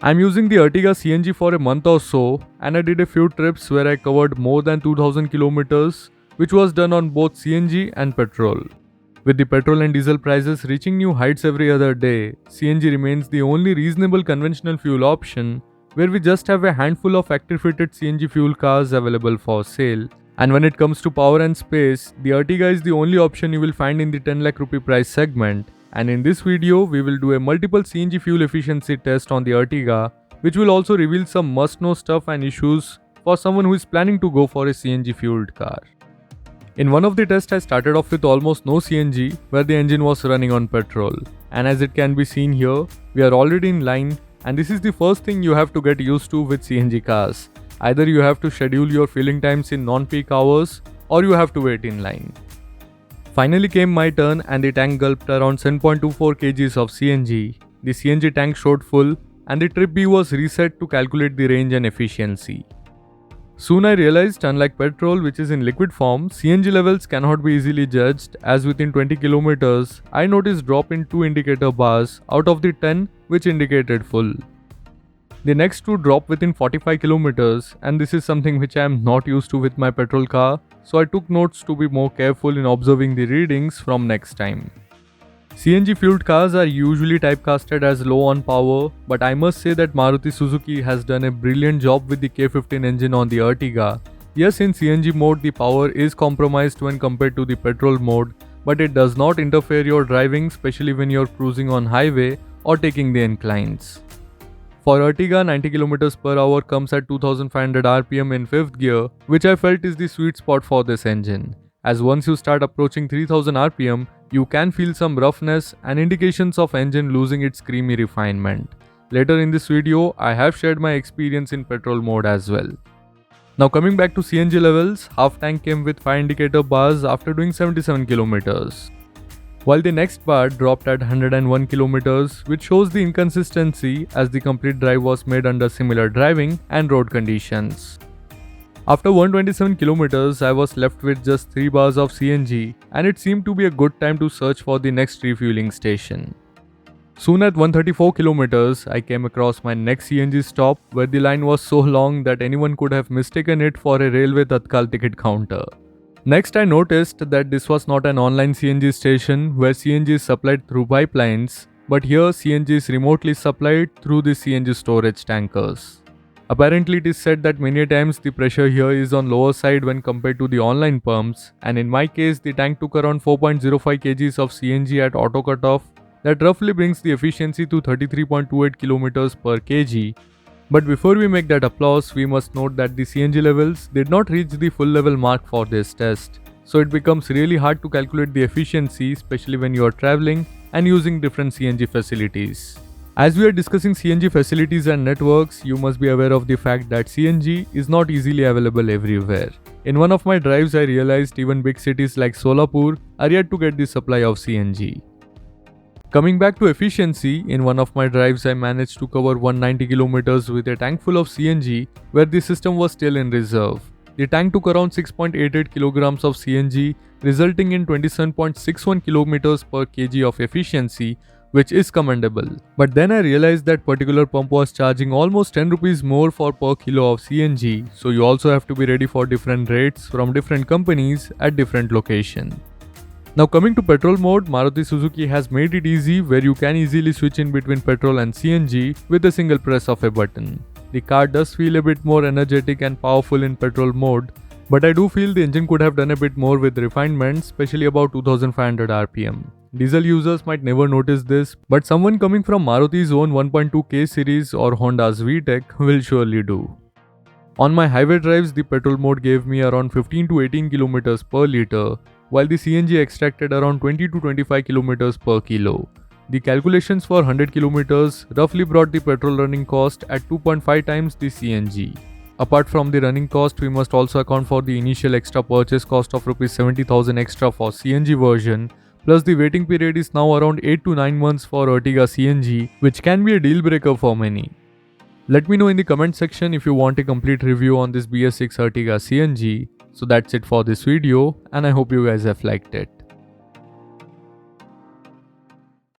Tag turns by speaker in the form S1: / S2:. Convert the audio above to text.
S1: I'm using the Ertiga CNG for a month or so, and I did a few trips where I covered more than 2000 kilometers, which was done on both CNG and petrol. With the petrol and diesel prices reaching new heights every other day, CNG remains the only reasonable conventional fuel option, where we just have a handful of factory-fitted CNG fuel cars available for sale. And when it comes to power and space, the Ertiga is the only option you will find in the 10 lakh rupee price segment. And in this video, we will do a multiple CNG fuel efficiency test on the Ertiga, which will also reveal some must-know stuff and issues for someone who is planning to go for a CNG fueled car. In one of the tests, I started off with almost no CNG, where the engine was running on petrol. And as it can be seen here, we are already in line, and this is the first thing you have to get used to with CNG cars. Either you have to schedule your filling times in non-peak hours, or you have to wait in line. Finally came my turn and the tank gulped around 7.24 kgs of CNG. The CNG tank showed full and the trip B was reset to calculate the range and efficiency. Soon I realized, unlike petrol which is in liquid form, CNG levels cannot be easily judged, as within 20 kilometers I noticed drop in 2 indicator bars out of the 10 which indicated full. The next two drop within 45 kilometers, and this is something which I am not used to with my petrol car, so I took notes to be more careful in observing the readings from next time. CNG fueled cars are usually typecasted as low on power, but I must say that Maruti Suzuki has done a brilliant job with the K15 engine on the Ertiga. Yes, in CNG mode the power is compromised when compared to the petrol mode, but it does not interfere your driving, especially when you're cruising on highway or taking the inclines. For Ertiga, 90 km per hour comes at 2500 rpm in 5th gear, which I felt is the sweet spot for this engine, as once you start approaching 3000 rpm, you can feel some roughness and indications of engine losing its creamy refinement. Later in this video, I have shared my experience in petrol mode as well. Now coming back to CNG levels, half tank came with 5 indicator bars after doing 77 km. While the next bar dropped at 101 km, which shows the inconsistency as the complete drive was made under similar driving and road conditions. After 127 km, I was left with just 3 bars of CNG, and it seemed to be a good time to search for the next refueling station. Soon at 134 km, I came across my next CNG stop where the line was so long that anyone could have mistaken it for a railway Tatkal ticket counter. Next, I noticed that this was not an online CNG station where CNG is supplied through pipelines, but here CNG is remotely supplied through the CNG storage tankers. Apparently, it is said that many times the pressure here is on lower side when compared to the online pumps, and in my case, the tank took around 4.05 kgs of CNG at auto cutoff. That roughly brings the efficiency to 33.28 km per kg. But before we make that applause, we must note that the CNG levels did not reach the full level mark for this test. So it becomes really hard to calculate the efficiency, especially when you are traveling and using different CNG facilities. As we are discussing CNG facilities and networks, you must be aware of the fact that CNG is not easily available everywhere. In one of my drives, I realized even big cities like Solapur are yet to get the supply of CNG. Coming back to efficiency, in one of my drives I managed to cover 190 km with a tank full of CNG where the system was still in reserve. The tank took around 6.88 kg of CNG, resulting in 27.61 km per kg of efficiency, which is commendable. But then I realized that particular pump was charging almost 10 rupees more for per kilo of CNG, so you also have to be ready for different rates from different companies at different locations. Now coming to petrol mode, Maruti Suzuki has made it easy where you can easily switch in between petrol and CNG with a single press of a button. The car does feel a bit more energetic and powerful in petrol mode, but I do feel the engine could have done a bit more with refinements, especially about 2500 rpm. Diesel users might never notice this, but someone coming from Maruti's own 1.2K series or Honda's VTEC will surely do. On my highway drives, the petrol mode gave me around 15 to 18 km per liter, while the CNG extracted around 20 to 25 km per kilo. The calculations for 100 km roughly brought the petrol running cost at 2.5 times the CNG. Apart from the running cost, we must also account for the initial extra purchase cost of Rs 70,000 extra for CNG version, plus the waiting period is now around 8 to 9 months for Ertiga CNG, which can be a deal breaker for many. Let me know in the comment section if you want a complete review on this BS6 Ertiga CNG. So that's it for this video, and I hope you guys have liked it.